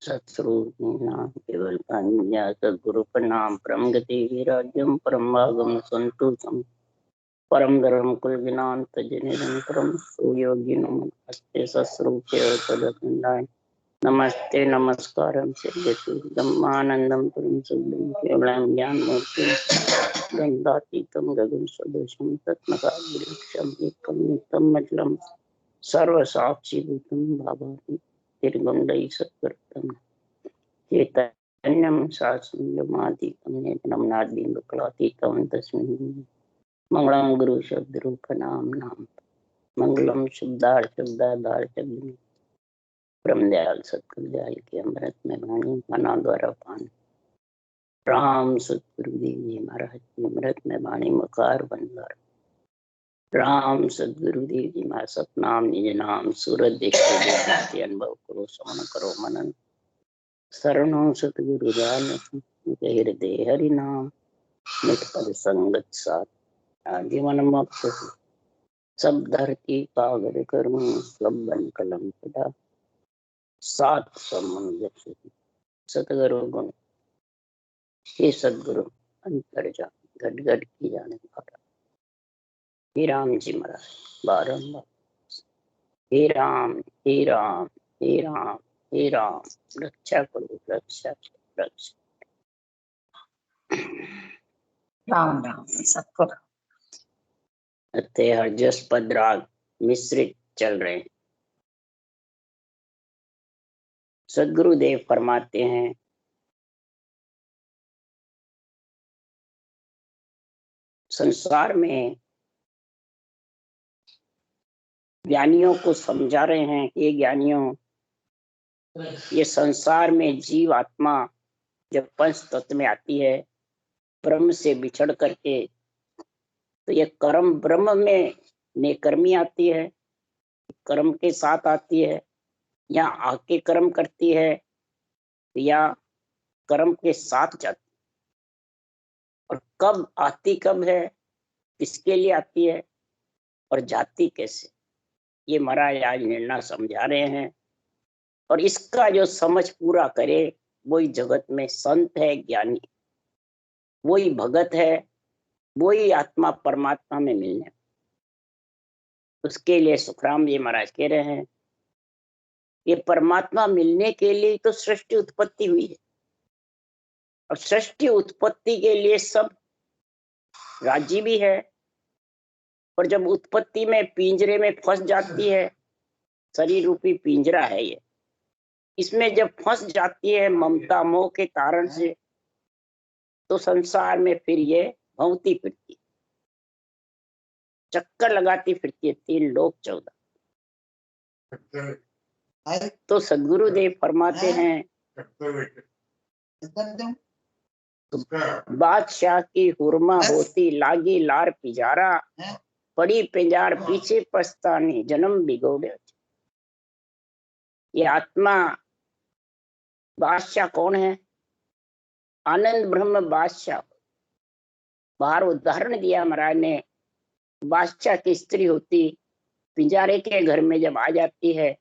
सत्स्वरूपिणां केवल कन्या सद्गुरु प्रणाम परम गति विराज्यम परम भागम संतोषम परम धर्म कुल ज्ञान तज निरंतरम सुयोगी नमस्ते सत्स्वरूपे तदखंडाय नमस्ते नमस्कारम सिद्धि ब्रह्मानंदम परम शुद्धम केवलम ज्ञान मूर्ति गंधातीतम गगन सदृशम तत्मकाग्रक्षम एकम नित्यम मजलम सर्व साक्षी भूतम भावाति निर्गुणै सत्कृतम चैतन्यं शास्त्रमातीतं निर्मलादिकलातीतं तस्मै मंगलम गुरु शब्द रूप नाम नाम मंगलम शुद्धार्थ ब्रह्म दयाल सतगुरु दयाल के अमृत में वाणी मना द्वारा पान राम सतगुरुदेव जी महाराज की अमृत में वाणी मुखार बंदर राम सतगुरुदेव जी महाराज सतनाम निज नाम सूरत देखते अनुभव करो श्रवण करो मनन शरणों सतगुरु राम हृदय हरि नाम निष्पद संगत साथ जीवन मुक्त सब धरती कागज कर्म सब बन कलम पड़ा सात समुद्र सतगुरु गुण हे सदगुरु अंतर जा घट घट की जाने वाला हे राम जी महाराज बारंबार हे राम हे राम हे राम हे राम रक्षा करो रक्षा रक्षा राम राम सतगुरु हर जस पद राग मिश्रित चल रहे हैं। सदगुरुदेव फरमाते हैं संसार में ज्ञानियों को समझा रहे हैं, ये ज्ञानियों ये संसार में जीव आत्मा जब पंच तत्व में आती है ब्रह्म से बिछड़ करके तो ये कर्म ब्रह्म में नेकर्मी आती है, कर्म के साथ आती है या आके कर्म करती है या कर्म के साथ जाती है। और कब आती कब है, किसके लिए आती है और जाती कैसे, ये महाराज आज निर्णय समझा रहे हैं। और इसका जो समझ पूरा करे वही जगत में संत है, ज्ञानी वही भगत है, वही आत्मा परमात्मा में मिलने। उसके लिए सुखराम जी महाराज कह रहे हैं ये परमात्मा मिलने के लिए तो सृष्टि उत्पत्ति हुई है और सृष्टि उत्पत्ति के लिए सब राजी भी है। और जब उत्पत्ति में पिंजरे में फंस जाती है, शरीर रूपी पिंजरा है ये, इसमें जब फंस जाती है ममता मोह के कारण से तो संसार में फिर ये भौंती फिरती, चक्कर लगाती फिरती है 3 लोक 14। तो सदगुरुदेव फरमाते हैं बादशाह की हुरमा होती लागी लार पिजारा पड़ी पिंजार पीछे पछतानी जन्म बिगोड़े। ये आत्मा बादशाह कौन है? आनंद ब्रह्म बादशाह। बाहर उदाहरण दिया महाराज ने, बादशाह की स्त्री होती पिंजारे के घर में जब आ जाती है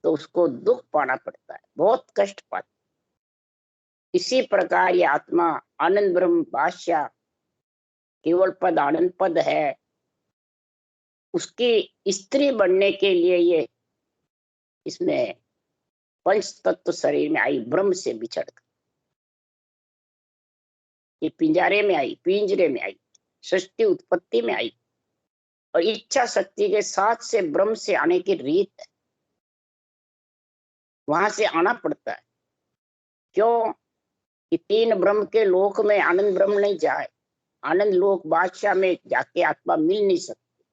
तो उसको दुख पाना पड़ता है, बहुत कष्ट पाती। इसी प्रकार ये आत्मा आनंद ब्रह्म बादशाह केवल पद आनंद पद है, उसकी स्त्री बनने के लिए ये इसमें पंच तत्व शरीर में आई, ब्रह्म से बिछड़ कर ये पिंजारे में आई, पिंजरे में आई, सृष्टि उत्पत्ति में आई। और इच्छा शक्ति के साथ से ब्रह्म से आने की रीत है, वहां से आना पड़ता है। क्यों कि 3 ब्रह्म के लोक में आनंद ब्रह्म नहीं जाए, आनंद लोक बादशाह में जाके आत्मा मिल नहीं सकती,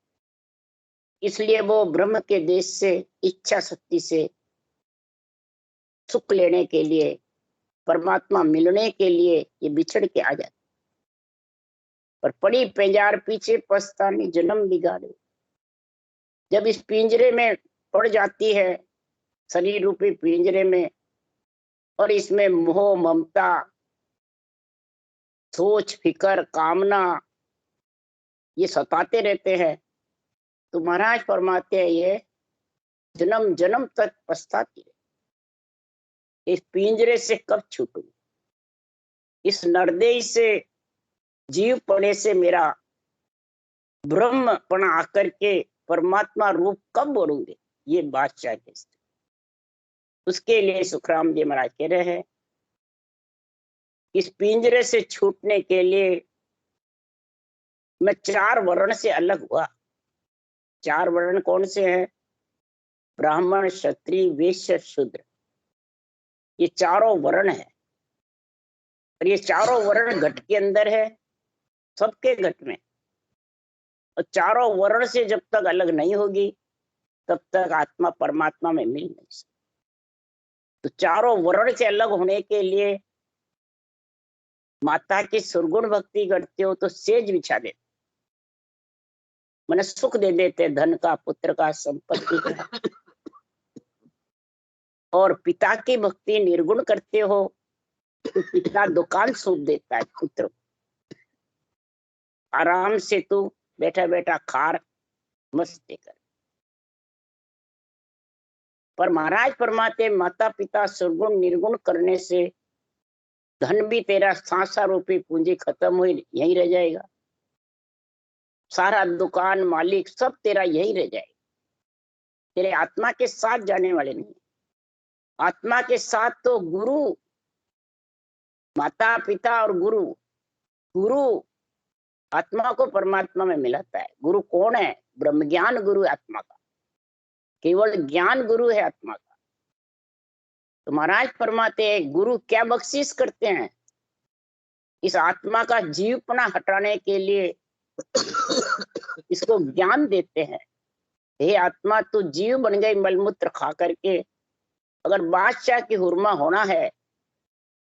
इसलिए वो ब्रह्म के देश से इच्छा शक्ति से सुख लेने के लिए, परमात्मा मिलने के लिए ये बिछड़ के आ जाते। पर पड़ी पिंजार पीछे पछतानी जन्म बिगाड़े। जब इस पिंजरे में पड़ जाती है, शरीर रूपी पिंजरे में, और इसमें मोह ममता सोच फिकर कामना ये सताते रहते हैं तो महाराज फरमाते हैं ये जन्म जन्म तक पछताती है। इस पिंजरे से कब छूटूं, इस नरदेह से जीव पड़े से मेरा ब्रह्मपना आकर के परमात्मा रूप कब बोलूंगे, ये बादशाह के स्थिति। उसके लिए सुखराम जी महाराज कह रहे हैं, इस पिंजरे से छूटने के लिए मैं 4 वर्ण से अलग हुआ। 4 वर्ण कौन से हैं? ब्राह्मण, क्षत्रिय, वैश्य, शूद्र। ये चारों वर्ण है, और ये चारों वर्ण घट के अंदर है, सबके घट में। और चारों वर्ण से जब तक अलग नहीं होगी तब तक आत्मा परमात्मा में मिल नहीं सकती। तो चारों वर्ण से अलग होने के लिए माता की सुरगुण भक्ति करते हो तो सेज बिछा देते, मन सुख दे देते, धन का, पुत्र का, संपत्ति का। और पिता की भक्ति निर्गुण करते हो तो पिता दुकान सौंप देता है पुत्र को, आराम से तू बैठा बैठा खार मस्ती कर। पर महाराज फरमाते, माता पिता सुरगुण निर्गुण करने से धन भी तेरा सांसा रूपी पूंजी खत्म हुई यहीं रह जाएगा, सारा दुकान मालिक सब तेरा यहीं रह जाएगा, तेरे आत्मा के साथ जाने वाले नहीं। आत्मा के साथ तो गुरु, माता पिता और गुरु, गुरु आत्मा को परमात्मा में मिलाता है। गुरु कौन है? ब्रह्म ज्ञान गुरु है आत्मा का, केवल ज्ञान गुरु है आत्मा का। तो महाराज फरमाते हैं, गुरु क्या बख्शिश करते हैं? इस आत्मा का जीवपना हटाने के लिए इसको ज्ञान देते हैं। हे आत्मा, तू जीव बन गई मलमूत्र खा करके। अगर बादशाह की हुरमा होना है,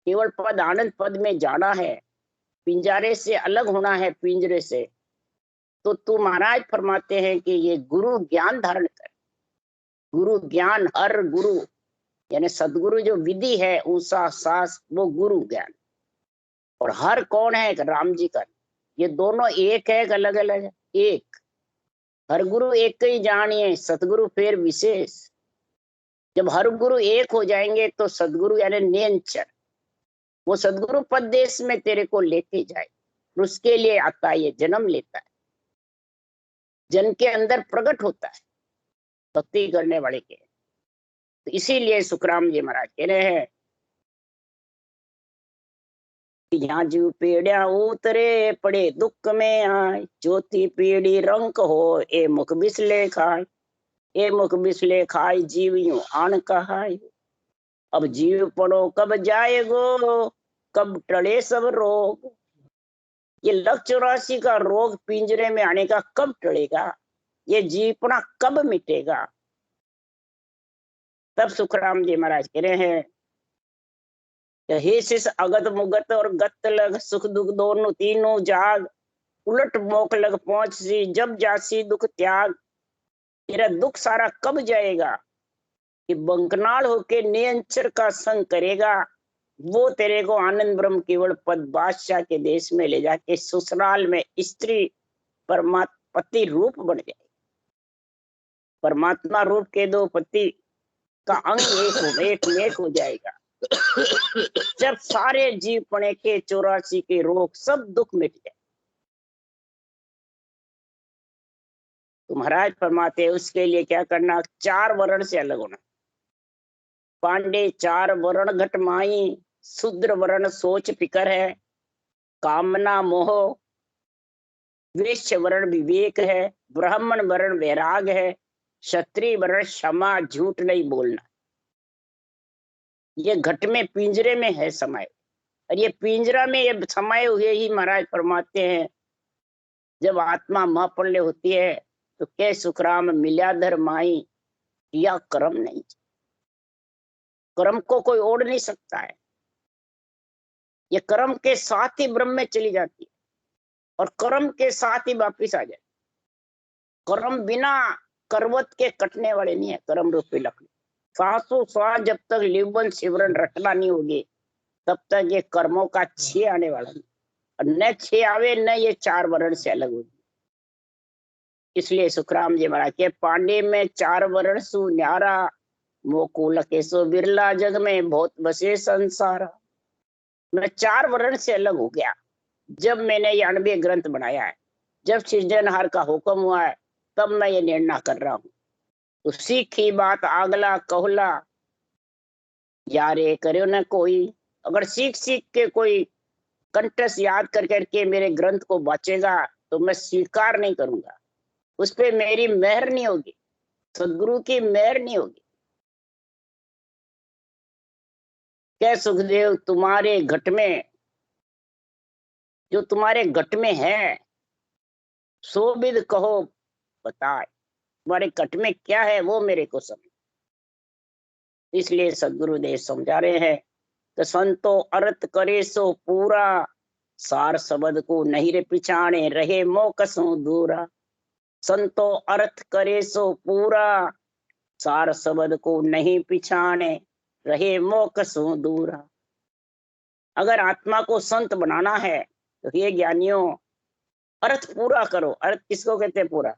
केवल पद आनंद पद में जाना है, पिंजरे से अलग होना है पिंजरे से, तो तू महाराज फरमाते हैं कि ये गुरु ज्ञान धारण कर। गुरु ज्ञान, हर गुरु यानी सदगुरु जो विधि है, ऊषा सास, वो गुरु ज्ञान। और हर कौन है? राम जी का। ये दोनों एक है, अलग अलग है? एक। हर गुरु एक ही जानिए, सतगुरु फिर विशेष। जब हर गुरु एक हो जाएंगे तो सदगुरु यानी निरंतर, वो सदगुरु पद देश में तेरे को लेके जाए। उसके लिए आता है, ये जन्म लेता है, जन के अंदर प्रकट होता है भक्ति करने वाले के। तो इसीलिए सुखराम जी महाराज कह रहे हैं, यहाँ जीव पीड़िया उतरे, पड़े दुख में आए, ज्योति पीड़ी रंक हो, ए मुख बिसले खाए, ए मुख बिसले खाए, जीव यूं आन कहाय। अब जीव पड़ो कब जाएगो, कब टले सब रोग। ये लख 84 का रोग पिंजरे में आने का कब टलेगा, ये जीवपना कब मिटेगा? तब सुखराम जी महाराज कह रहे हैं, हे शिष अगत मुगत और गत लग, सुख दुख दोनों तीनों जाग, उलट मोक लग पहुंच सी, जब जासी दुख त्याग। तेरा दुख सारा कब जाएगा कि बंकनाल होके नियंचर का संग करेगा, वो तेरे को आनंद ब्रह्म केवल पद बादशाह के देश में ले जाके ससुराल में स्त्री परमात्मा पति रूप बन जाए। परमात्मा रूप के दो पति का अंग एक हो जाएगा। जब सारे जीव पने के 84 के रोग सब दुख मिट जाए। तो महाराज फरमाते उसके लिए क्या करना? 4 वर्ण से अलग होना। पांडे 4 वर्ण घट माई, शूद्र वर्ण सोच फिकर है, कामना मोह, वैश्य वर्ण विवेक है, ब्राह्मण वर्ण वैराग है, क्षत्रिय वर्ण क्षमा, झूठ नहीं बोलना। ये घट में पिंजरे में है समाये, और ये पिंजरा में ये समाये हुए ही महाराज फरमाते हैं, जब आत्मा महाप्रलय होती है तो के सुखराम मिल्याधर माई, या कर्म नहीं, कर्म को कोई ओढ़ नहीं सकता है। ये कर्म के साथ ही ब्रह्म में चली जाती है और कर्म के साथ ही वापिस आ जाती। कर्म बिना करवत के कटने वाले नहीं है। कर्म रूपी लकड़ी सासु स्वा जब तक लिवन शिवरण रटना नहीं होगी तब तक ये कर्मों का छे आने वाला नहीं, और न छे आवे न ये 4 वर्ण से अलग होगी। इसलिए सुखराम जी महाराज के पांडे में 4 वर्ण सु न्यारा, मोकुल केसो बिरला जग में बहुत बसे संसार। मैं 4 वर्ण से अलग हो गया जब मैंने ये 98 ग्रंथ बनाया है। जब सृजनहार का हुक्म हुआ है तब मैं ये निर्णय कर रहा हूँ। तो सीखी बात आगला कहला, यारे करो न कोई। अगर सीख सीख के कोई कंठस्थ याद कर करके मेरे ग्रंथ को बाचेगा तो मैं स्वीकार नहीं करूंगा, उस पे मेरी मेहर नहीं होगी, सदगुरु की मेहर नहीं होगी। क्या सुखदेव, तुम्हारे घट में, जो तुम्हारे घट में है सो विद कहो बताए, तुम्हारे घट में क्या है वो मेरे को समझ। इसलिए सदगुरुदेव समझा रहे हैं तो संतो अर्थ करे सो पूरा, सार शब्द को नहीं रे पिछाने रहे मोकसों दूरा। संतो अर्थ करे सो पूरा, सार शब्द को नहीं पिछाने रहे मोकसों दूरा। अगर आत्मा को संत बनाना है तो हे ज्ञानियों, अर्थ पूरा करो। अर्थ किसको कहते हैं पूरा?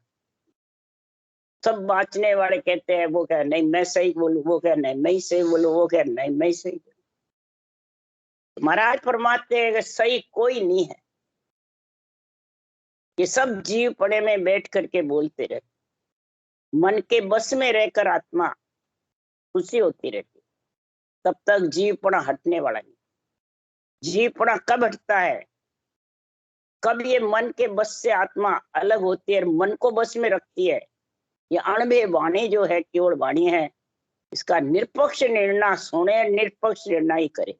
सब बांचने वाले कहते हैं, वो कह नहीं मैं सही बोलूं, वो कह नहीं मैं सही बोलूं, वो कह नहीं मैं सही। महाराज फरमाते हैं कि सही कोई नहीं है, ये सब जीव पड़े में बैठ करके बोलते रहते। मन के बस में रहकर आत्मा खुशी होती रहती, तब तक जीवपना हटने वाला नहीं। जीवपना कब हटता है? कब ये मन के बस से आत्मा अलग होती है, मन को बस में रखती है। ये अणबे वाणी जो है केवल वाणी है, इसका निरपक्ष निर्णय सुने, निरपक्ष निर्णय ही करे।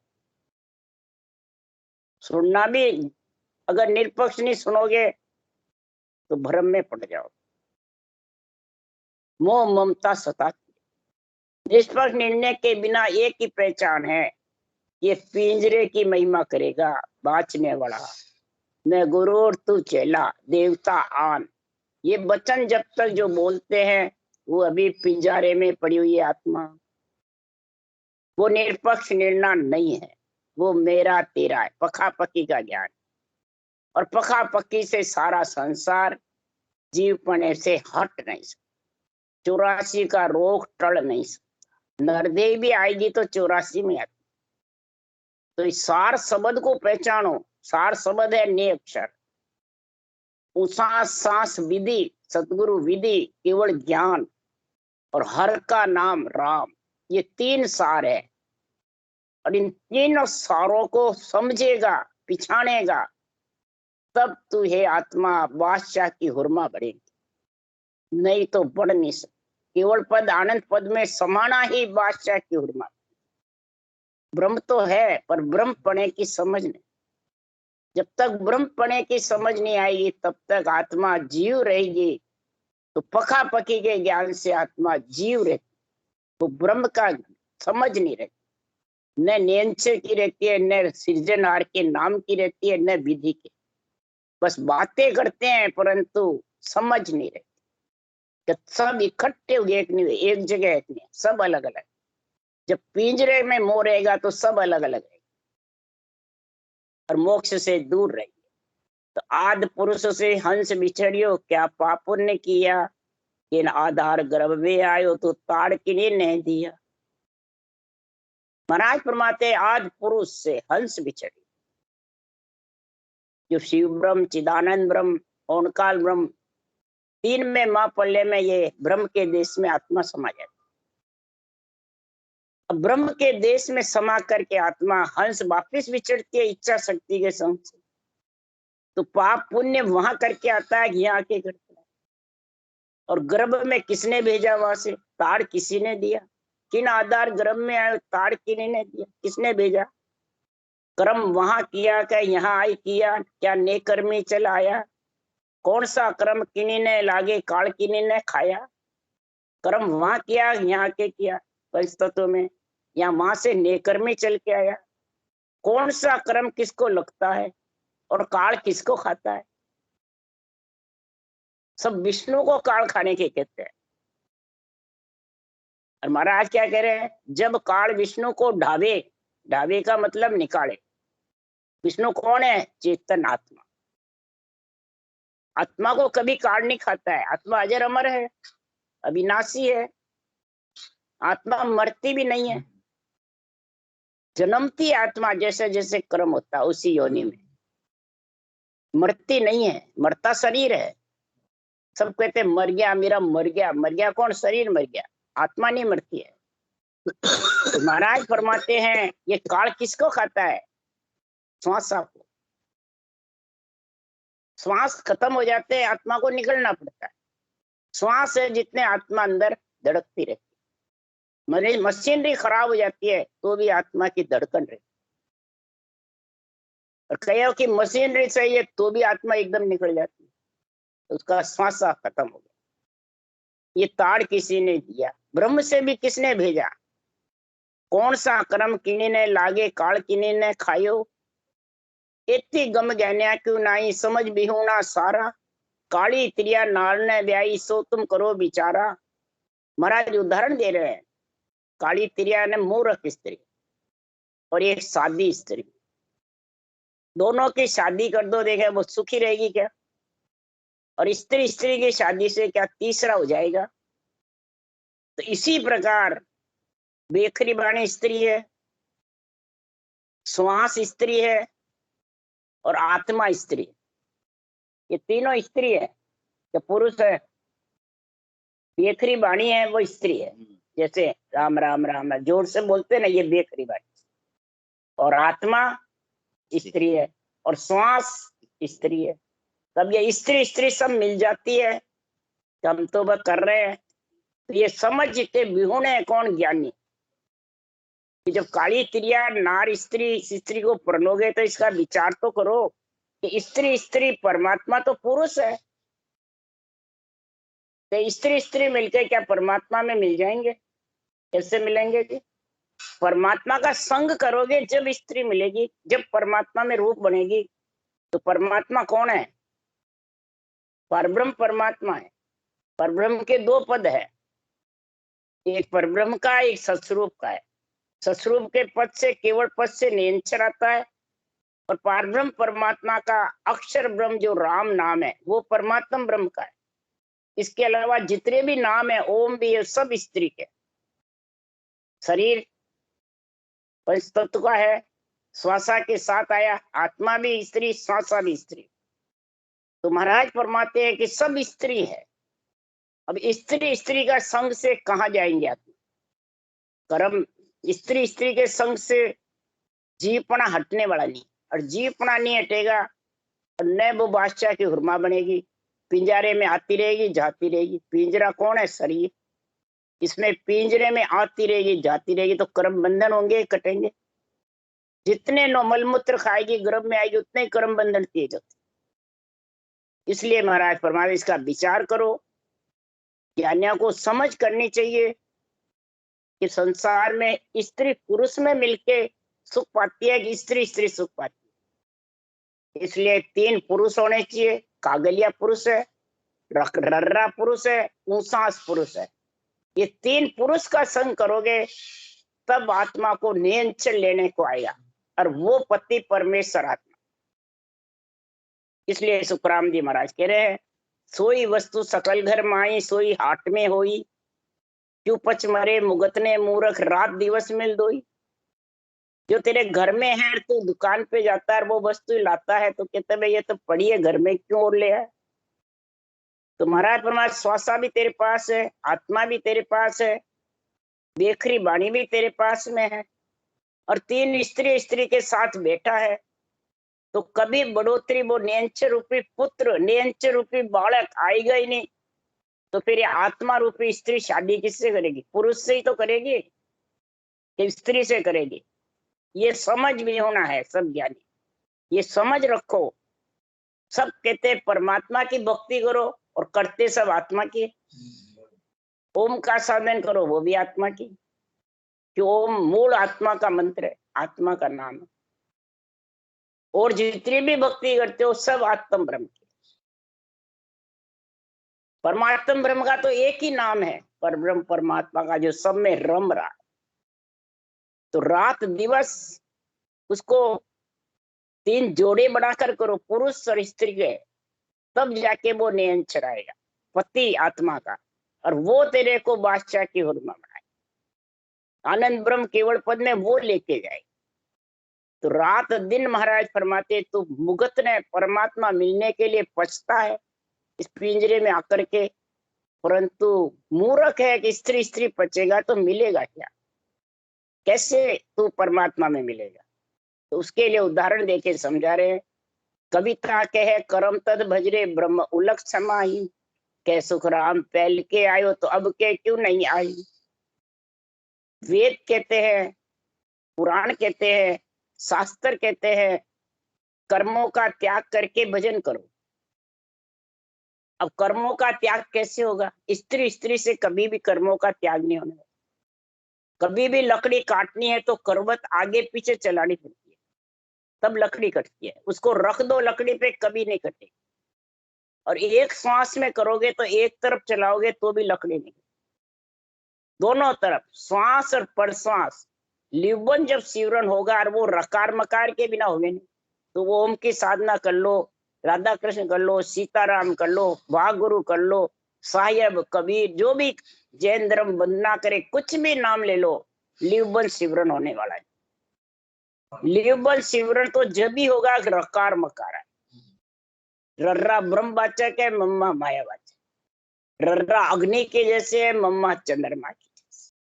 सुनना भी अगर निरपक्ष नहीं सुनोगे तो भ्रम में पड़ जाओ। मोह ममता सताती। निष्पक्ष निर्णय के बिना एक ही पहचान है, ये पिंजरे की महिमा करेगा बाँचने वाला। मैं गुरु और तू चेला, देवता आन। ये वचन जब तक जो बोलते हैं वो अभी पिंजरे में पड़ी हुई है आत्मा। वो निरपक्ष निर्णय नहीं है, वो मेरा तेरा है, पखा पकी का ज्ञान। और पखा पकी से सारा संसार जीवपने से हट नहीं सकता। 84 का रोग टल नहीं सकता। नरदेव भी आएगी तो 84 में आती। तो इस सार शब्द को पहचानो। सार शब्द है ने अक्षर। उषा सांस विधि, सतगुरु विधि, केवल ज्ञान और हर का नाम राम, ये 3 सार है। और इन तीनों सारों को समझेगा, पिछानेगा, तब तू हे आत्मा बादशाह की हुरमा बढ़ेगी, नहीं तो बढ़ नहीं सकती। केवल पद आनंद पद में समाना ही बादशाह की हुरमा। ब्रह्म तो है पर ब्रह्म पने की समझ नहीं। जब तक ब्रह्म पने की समझ नहीं आएगी तब तक आत्मा जीव रहेगी। तो पका पकी के ज्ञान से आत्मा जीव रहती, वो ब्रह्म का समझ नहीं रहती। न नियंत्रण की रहती है, न सृजनहार के नाम की रहती है, न विधि के। बस बातें करते हैं परंतु समझ नहीं रहती। जब सब इकट्ठे हुए एक जगह नहीं, सब अलग अलग। जब पिंजरे में मोह रहेगा तो सब अलग अलग रहेगा और मोक्ष से दूर रहेंगे। तो आदि पुरुष से हंस बिछड़ियो, क्या पाप पुण्य किया, इन आधार गर्भ में आयो तो ताड़ किने नहीं दिया। महाराज फरमाते आदि पुरुष से हंस बिछड़ी, जो शिव ब्रह्म, चिदानंद ब्रह्म, ओंकार ब्रह्म, 3 में माँ पल्ले में ये ब्रह्म के देश में आत्मा समा जाती। अब ब्रह्म के देश में समा करके आत्मा हंस वापिस विचरती है इच्छा शक्ति के संग से। तो पाप पुण्य वहां करके आता है, यहाँ आके करता है। और गर्भ में किसने भेजा? वहां से ताड़ किसी ने दिया। किन आधार गर्भ में आए? ताड़ किन्हीं ने दिया। किसने भेजा? कर्म वहां किया क्या यहाँ आई किया? क्या नेकर्मी चल आया? कौन सा कर्म किन्हीं ने लागे, काल किन्हीं ने खाया? कर्म वहां किया, यहाँ के किया पंचतत्व में, या वहां से नेकर्मी चल के आया। कौन सा कर्म किसको लगता है और काल किसको खाता है? सब विष्णु को काल खाने के कहते हैं। और महाराज क्या कह रहे हैं? जब काल विष्णु को ढावे, ढावे का मतलब निकाले। विष्णु कौन है? चेतन आत्मा। आत्मा को कभी काल नहीं खाता है। आत्मा अजर अमर है, अविनाशी है। आत्मा मरती भी नहीं है, जन्मती आत्मा जैसे जैसे कर्म होता है उसी योनि में, मरती नहीं है। मरता शरीर है। सब कहते मर गया, मेरा मर गया। मर गया कौन? शरीर मर गया, आत्मा नहीं मरती है। तो महाराज फरमाते हैं ये काल किसको खाता है? श्वासा को। श्वास खत्म हो जाते हैं, आत्मा को निकलना पड़ता है। श्वास है जितने आत्मा अंदर धड़कती रहती है। मशीनरी खराब हो जाती है तो भी आत्मा की धड़कन रहती है। और कहो कि मशीनरी चाहिए तो भी आत्मा एकदम निकल जाती है, तो उसका श्वासा खत्म हो गया। ये ताड़ किसी ने दिया, ब्रह्म से भी किसने भेजा? कौन सा कर्म किनी ने लागे, काल किनी ने खायो। इतनी गम ज्ञानिया क्यों नाई, समझ बिहूना सारा। काली त्रिया नाल ने ब्याई, सो तुम करो बिचारा। महाराज उदाहरण दे रहे हैं। काली त्रिया ने मूर्ख स्त्री और एक सादी स्त्री, दोनों की शादी कर दो, देखे वो सुखी रहेगी क्या? और स्त्री स्त्री की शादी से क्या तीसरा हो जाएगा? तो इसी प्रकार बेखरी बाणी स्त्री है, श्वास स्त्री है और आत्मा स्त्री। ये तीनों स्त्री है। जो पुरुष है बेखरी बाणी है वो स्त्री है, जैसे राम राम राम राम जोर से बोलते ना, ये बेखरी बाणी। और आत्मा स्त्री है और श्वास स्त्री है। तब ये स्त्री स्त्री सब मिल जाती है, हम तो वह कर रहे हैं। तो ये समझ के विहुण है कौन? ज्ञानी। कि जब काली त्रिया नार स्त्री स्त्री को परनोगे तो इसका विचार तो करो कि स्त्री स्त्री परमात्मा तो पुरुष है, तो स्त्री स्त्री मिलकर क्या परमात्मा में मिल जाएंगे? कैसे मिलेंगे जी? परमात्मा का संग करोगे जब स्त्री मिलेगी, जब परमात्मा में रूप बनेगी। तो परमात्मा कौन है? परब्रह्म परमात्मा है। परब्रह्म के दो पद है, एक परब्रह्म का, एक सत्स्वरूप का है। सत्स्वरूप के पद से, केवल पद से निरंतर आता है। और परब्रह्म परमात्मा का अक्षर ब्रह्म जो राम नाम है वो परमात्मा ब्रह्म का है। इसके अलावा जितने भी नाम है, ओम भी है, सब स्त्री के। शरीर पंच तत्व का है, श्वासा के साथ आया, आत्मा भी स्त्री, श्वासा भी स्त्री। तो महाराज फरमाते हैं कि सब स्त्री है। अब स्त्री स्त्री का संग से कहाँ जाएंगे आत्मा? कर्म स्त्री स्त्री के संग से जीवपना हटने वाला नहीं, और जीवपना नहीं हटेगा और न वो बादशाह की हुरमा बनेगी, पिंजरे में आती रहेगी जाती रहेगी। पिंजरा कौन है? शरीर। इसमें पिंजरे में आती रहेगी जाती रहेगी तो कर्म बंधन होंगे, कटेंगे। जितने नो मलमूत्र खाएगी गर्भ में आएगी उतने कर्म बंधन तेज होते। इसलिए महाराज फरमाते इसका विचार करो। ज्ञानियों को समझ करनी चाहिए कि संसार में स्त्री पुरुष में मिलके सुख पाती है कि स्त्री स्त्री सुख पाती है। इसलिए तीन पुरुष होने चाहिए। कागलिया पुरुष है, रर्रा पुरुष है, ऊसास पुरुष है। ये तीन पुरुष का संग करोगे तब आत्मा को नियंत्रण लेने को आएगा, और वो पति परमेश्वर आत्मा। इसलिए सुखराम जी महाराज कह रहे हैं, सोई वस्तु सकल घर माई, सोई हाट में होई। क्यों पच मरे मुगतने मूर्ख, रात दिवस मिल दोई। जो तेरे घर में है, तू दुकान पे जाता है वो वस्तु लाता है तो कहते भाई ये तो पड़ी है घर में, क्यों और ले आए? तो महाराज परमात्मा श्वासा भी तेरे पास है, आत्मा भी तेरे पास है, बेखरी बाणी भी तेरे पास में है, और तीन स्त्री स्त्री के साथ बैठा है। तो कभी बढ़ोतरी वो नियंत्र रूपी पुत्र, नियंत्र रूपी बालक आएगा ही नहीं। तो फिर ये आत्मा रूपी स्त्री शादी किससे करेगी? पुरुष से ही तो करेगी कि स्त्री से करेगी? ये समझ भी होना है सब ज्ञानी, ये समझ रखो। सब कहते परमात्मा की भक्ति करो और करते सब आत्मा की। ओम का साधन करो वो भी आत्मा की, कि ओम मूल आत्मा का मंत्र है, आत्मा का नाम है। और जितनी भी भक्ति करते हो सब आत्म ब्रह्म की। परमात्म ब्रह्म का तो एक ही नाम है, परब्रह्म परमात्मा का, जो सब में रम रहा है। तो रात दिवस उसको तीन जोड़े बनाकर करो, पुरुष और स्त्री के, तब जाके वो नियंत्रण आएगा पति आत्मा का, और वो तेरे को बादशाह की हुर्मा बनाए। आनंद ब्रह्म केवल पद में वो लेके जाए। तो रात दिन महाराज फरमाते तो मुगत ने परमात्मा मिलने के लिए पछता है इस पिंजरे में आकर के, परंतु मूर्ख है कि स्त्री स्त्री पचेगा तो मिलेगा क्या, कैसे तू परमात्मा में मिलेगा। तो उसके लिए उदाहरण देके समझा रहे हैं। कविता कहे करम तद भजरे ब्रह्म उलक समाही, कह सुख राम पहल के आयो तो अब के क्यों नहीं आई। वेद कहते हैं, पुराण कहते हैं, शास्त्र कहते हैं कर्मों का त्याग करके भजन करो। अब कर्मों का त्याग कैसे होगा? स्त्री स्त्री से कभी भी कर्मों का त्याग नहीं होने। कभी भी लकड़ी काटनी है तो करवट आगे पीछे चलानी पड़ती है, तब लकड़ी कटती है। उसको रख दो लकड़ी पे, कभी नहीं कटेगी। और एक श्वास में करोगे तो एक तरफ चलाओगे तो भी लकड़ी नहीं, दोनों तरफ श्वास और परश्वास। लिवन जब सिवरण होगा और वो रकार मकार के बिना होगे नहीं, तो वो ओम की साधना कर लो, राधा कृष्ण कर लो, सीताराम कर लो, वाह गुरु कर लो, साहेब कबीर जो भी जैन धर्म वंदना करे, कुछ भी नाम ले लो, लिवन सिवरण होने वाला है। लिवन सिवरण तो जब भी होगा रकार मकार है। रर्रा ब्रह्मवाचक है, मम्मा मायावाचक। रर्रा अग्नि के जैसे है, मम्मा चंद्रमा की जैसे।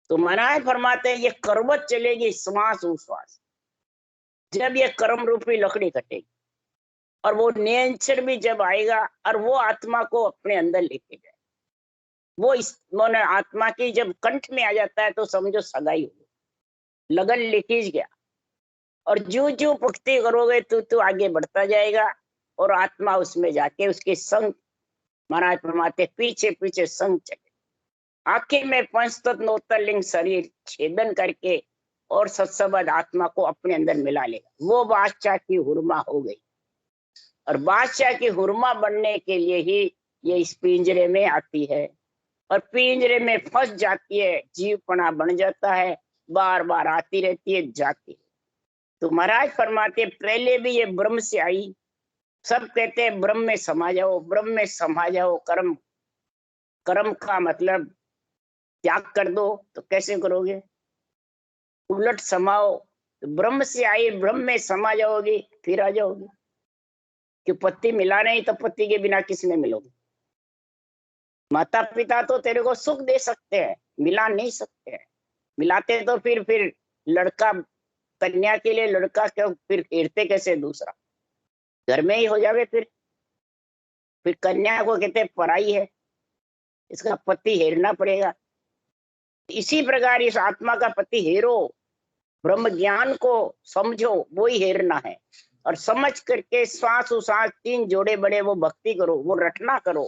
तो महाराज फरमाते हैं ये करवट चलेगी श्वास उश्वास, जब ये कर्म रूपी लकड़ी कटेगी। और वो नियंत्रण भी जब आएगा और वो आत्मा को अपने अंदर लेके जाए, वो इस आत्मा की जब कंठ में आ जाता है तो समझो सगाई हो, लगन लिखीज गया। और जो जो भक्ति करोगे तो आगे बढ़ता जाएगा और आत्मा उसमें जाके उसके संग, महाराज फरमाते पीछे पीछे संग चले। आखिर में पंचतत्व नोत्तरलिंग शरीर छेदन करके और सत्सबद आत्मा को अपने अंदर मिला लेगा। वो बादशाह की हुरमा हो गई। और बादशाह की हुरमा बनने के लिए ही ये इस पिंजरे में आती है, और पिंजरे में फंस जाती है, जीवपना बन जाता है, बार बार आती रहती है, जाती है। तो महाराज फरमाते पहले भी ये ब्रह्म से आई। सब कहते हैं ब्रह्म में समा जाओ, ब्रह्म में समा जाओ। कर्म, कर्म का मतलब त्याग कर दो, तो कैसे करोगे? उलट समाओ, तो ब्रह्म से आई, ब्रह्म में समा जाओगी, फिर आ जाओगी। कि पति मिला नहीं तो पति के बिना किसमें मिलोगे? माता पिता तो तेरे को सुख दे सकते हैं, मिला नहीं सकते हैं। मिलाते तो फिर लड़का, कन्या के लिए लड़का क्यों फिर हेरते कैसे? दूसरा घर में ही हो जावे, फिर कन्या को कहते पराई है, इसका पति हेरना पड़ेगा। इसी प्रकार इस आत्मा का पति हेरो, ब्रह्म ज्ञान को समझो, वो ही हेरना है। और समझ करके श्वास उश्वास तीन जोड़े बड़े वो भक्ति करो, वो रटना करो।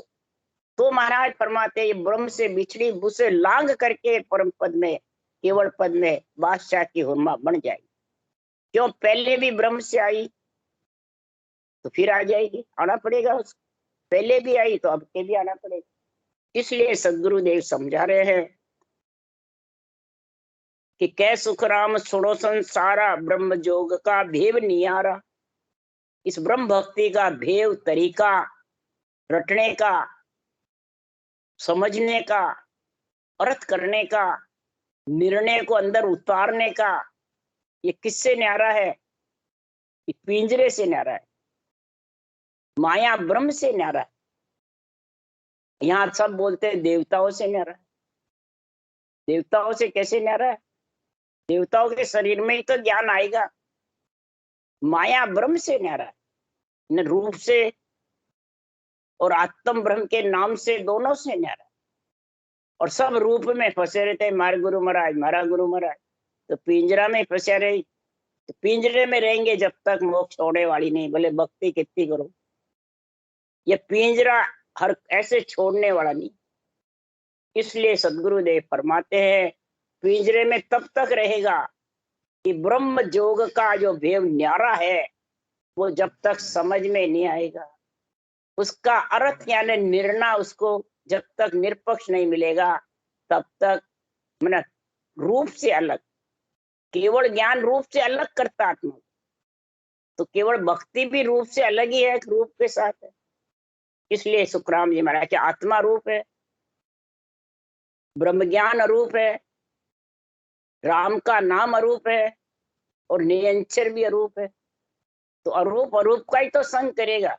तो महाराज फरमाते ये ब्रह्म से बिछड़ी उसे लांग करके परम पद में, केवल पद में बादशाह की हुरमा बन जाएगी। क्यों? पहले भी ब्रह्म से आई तो फिर आ जाएगी, आना पड़ेगा उसको। पहले भी आई तो अब के भी आना पड़ेगा। इसलिए सदगुरुदेव समझा रहे हैं कि कै सुख राम छोड़ो संसारा, ब्रह्म जोग का भेव नियारा। इस ब्रह्म भक्ति का भेव, तरीका, रटने का, समझने का, अर्थ करने का, निर्णय को अंदर उतारने का, ये किससे न्यारा है? ये पिंजरे से न्यारा है, माया ब्रह्म से न्यारा है। यहाँ सब बोलते हैं देवताओं से न्यारा है। देवताओं से कैसे न्यारा है? देवताओं के शरीर में ही तो ज्ञान आएगा। माया ब्रह्म से न्यारा है, न रूप से और आत्म ब्रह्म के नाम से, दोनों से न्यारा है। और सब रूप में फंसे रहते हैं, मारे गुरु महाराज, मारा गुरु महाराज। तो पिंजरा में फंसे रहे, तो पिंजरे में रहेंगे जब तक मोक्ष छोड़ने वाली नहीं, भले भक्ति कितनी करो। ये पिंजरा हर ऐसे छोड़ने वाला नहीं। इसलिए सदगुरुदेव फरमाते हैं पिंजरे में तब तक रहेगा कि ब्रह्म जोग का जो भेव न्यारा है वो जब तक समझ में नहीं आएगा, उसका अर्थ यानी निर्णय उसको जब तक निरपक्ष नहीं मिलेगा, तब तक मैंने रूप से अलग, केवल ज्ञान रूप से अलग करता आत्मा। तो केवल भक्ति भी रूप से अलग ही है, रूप के साथ है। इसलिए सुखराम जी महाराज कि आत्मा रूप है, ब्रह्म ज्ञान रूप है, राम का नाम अरूप है और निरंतर भी अरूप है, तो अरूप अरूप का ही तो संग करेगा।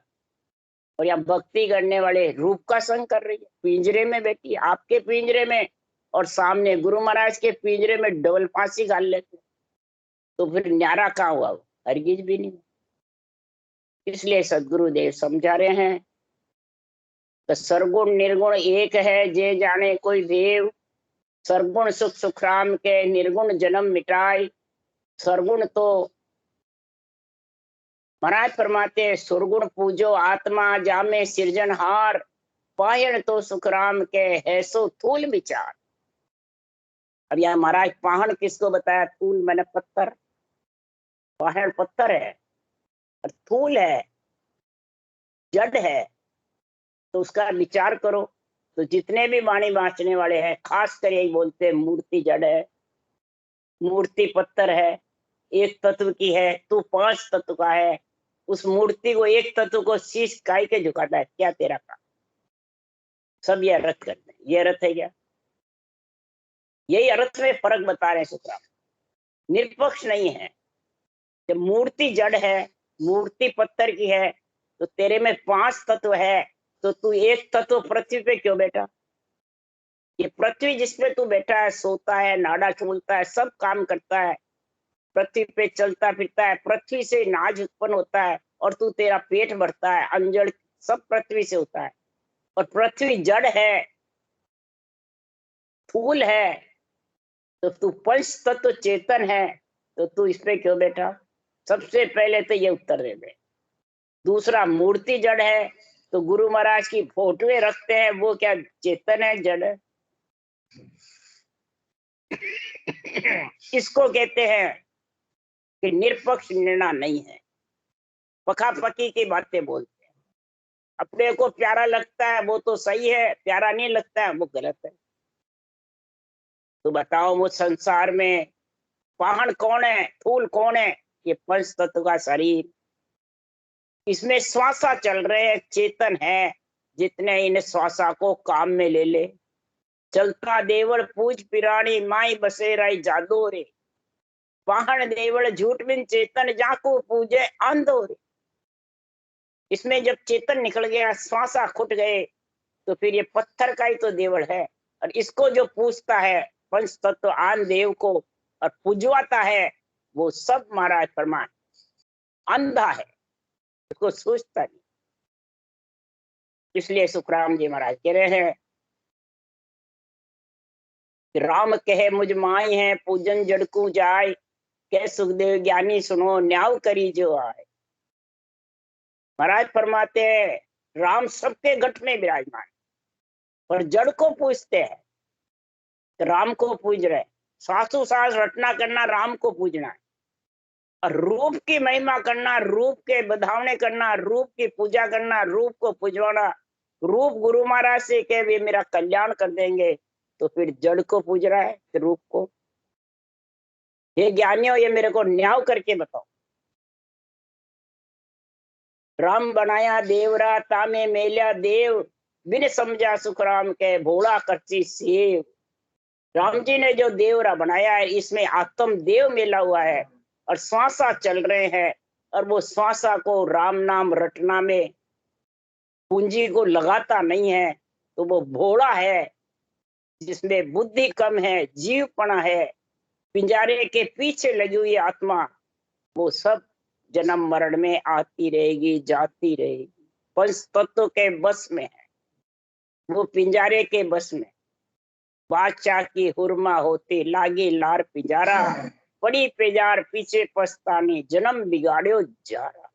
और यहाँ भक्ति करने वाले रूप का संग कर रही है, पिंजरे में बैठी, आपके पिंजरे में और सामने गुरु महाराज के पिंजरे में डबल फांसी गाल लेते, तो फिर न्यारा कहाँ हुआ? हरगिज भी नहीं। इसलिए सदगुरुदेव समझा रहे हैं कि सरगुण निर्गुण एक है, जे जाने कोई देव। सरगुण सुख सुखराम के, निर्गुण जन्म मिटाए। सरगुण तो महाराज फरमाते सुरगुण पूजो आत्मा, जामे सृजनहार। पायण तो सुखराम के, है सो थूल विचार। अब यहाँ महाराज पाहण किसको बताया? थूल मैंने पत्थर, पाहण पत्थर है और थूल है, जड़ है, तो उसका विचार करो। तो जितने भी वाणी बांचने वाले हैं खास कर यही बोलते हैं मूर्ति जड़ है, मूर्ति पत्थर है, एक तत्व की है, तू 5 तत्व का है। उस मूर्ति को, एक तत्व को शीश काय के झुकाता है, क्या तेरा काम? सब ये अर्थ करते हैं। ये अर्थ है क्या? यही अर्थ में फर्क बता रहे हैं सुखराम, निष्पक्ष नहीं है। जब मूर्ति जड़ है, मूर्ति पत्थर की है, तो तेरे में 5 तत्व है, तो तू एक तत्व पृथ्वी पे क्यों बैठा? ये पृथ्वी जिसपे तू बैठा है, सोता है, नाड़ा चूलता है, सब काम करता है, पृथ्वी पे चलता फिरता है, पृथ्वी से नाज उत्पन्न होता है, और तू तेरा पेट भरता है, अंजड़ सब पृथ्वी से होता है। और पृथ्वी जड़ है, फूल है, तो तू पंच तत्व चेतन है, तो तू इस पे क्यों बैठा? सबसे पहले तो ये उत्तर दे दे। दूसरा, मूर्ति जड़ है, तो गुरु महाराज की फोटोएं रखते हैं, वो क्या चेतन है? जड़ है। इसको कहते हैं कि निरपक्ष निर्णय नहीं है, पकापकी की बातें बोलते हैं। अपने को प्यारा लगता है वो तो सही है, प्यारा नहीं लगता है वो गलत है। तो बताओ मुझ संसार में पाहन कौन है, फूल कौन है? ये पंच तत्व का शरीर, इसमें श्वासा चल रहे हैं, चेतन है। जितने इन श्वासा को काम में ले ले, चलता देवल पूज पिराणी, माई बसेराई जादो रे। पाहन देवल झूठ बिन चेतन, जाको पूजे आंधो रे। इसमें जब चेतन निकल गया, श्वासा खुट गए, तो फिर ये पत्थर का ही तो देवल है। और इसको जो पूजता है पंच तत्व आन देव को और पूजवाता है, वो सब महाराज फरमान अंधा है, उसको सोचता नहीं। इसलिए सुखराम जी महाराज कह रहे हैं कि राम कहे मुझ माई है, पूजन जड़कू जाय। कह सुखदेव ज्ञानी सुनो, न्याव करी जो आए। महाराज फरमाते हैं राम सबके गठ में विराजमान, पर जड़ को पूजते हैं, तो राम को पूज रहे। सासू सास रटना करना राम को पूजना है, और रूप की महिमा करना, रूप के बधावने करना, रूप की पूजा करना, रूप को पूजवाना। रूप गुरु महाराज से कह वे मेरा कल्याण कर देंगे, तो फिर जड़ को पूज रहा है कि रूप को? हे ज्ञानियों, ये मेरे को न्याय करके बताओ। राम बनाया देवरा, तामे मेल्या देव। बिन समझा सुखराम के, भोला करची सेव। राम जी ने जो देवरा बनाया है, इसमें आत्म देव मिला हुआ है और श्वासा चल रहे हैं, और वो श्वासा को राम नाम रटना में पूंजी को लगाता नहीं है, तो वो भोला है, जिसमें बुद्धि कम है, जीवपना है, पिंजारे के पीछे लगी हुई आत्मा, वो सब जन्म मरण में आती रहेगी, जाती रहेगी। पंच तत्व के बस में है, वो पिंजारे के बस में। बादशाह की हुरमा होती, लागी लार पिंजारा। बड़ी पेजार पीछे पछतानी, जन्म बिगाड़ो जारा।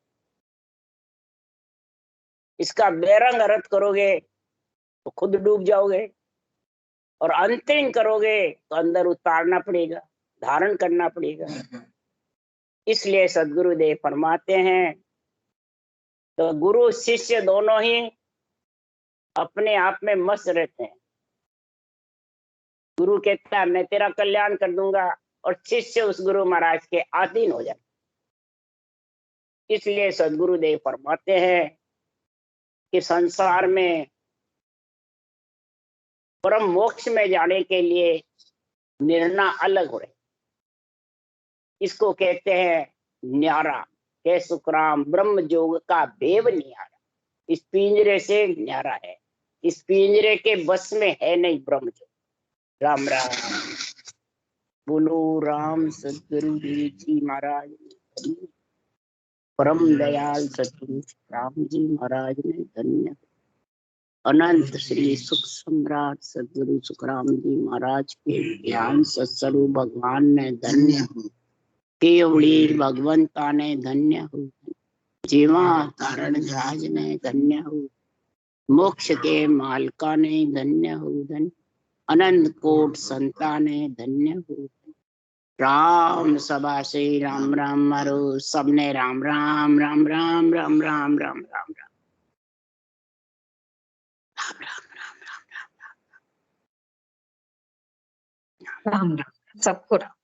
इसका बेरंग अर्थ करोगे तो खुद डूब जाओगे, और अंतरिंग करोगे तो अंदर उतारना पड़ेगा, धारण करना पड़ेगा। इसलिए सदगुरुदेव फरमाते हैं, तो गुरु शिष्य दोनों ही अपने आप में मस्त रहते हैं। गुरु कहता है मैं तेरा कल्याण कर दूंगा, और शिष्य उस गुरु महाराज के अधीन हो जाए। इसलिए सदगुरुदेव फरमाते हैं कि संसार में परम मोक्ष में जाने के लिए निर्णय अलग हो रहे। इसको कहते हैं न्यारा। हे सुखराम, ब्रह्म जोग का बेव न्यारा, इस पिंजरे से न्यारा है, इस पिंजरे के बस में है नहीं ब्रह्म जोग। राम राम। बोलो राम सदगुरु जी महाराज, परम दयाल सतगुरु राम जी महाराज ने धन्य। अनंत श्री सुख सम्राट सदगुरु सुखराम जी महाराज के ज्ञान सत्स्वरूप भगवान ने धन्य। केवड़ी भगवंता ने धन्य हो, जीवा तारण राज ने धन्य हो, मोक्ष के मालका ने धन्य हो धन्य, अनंत कोट संता ने धन्य हो। राम सभा से राम राम मारो, सबने राम राम राम राम राम राम राम राम राम राम राम सबको राम।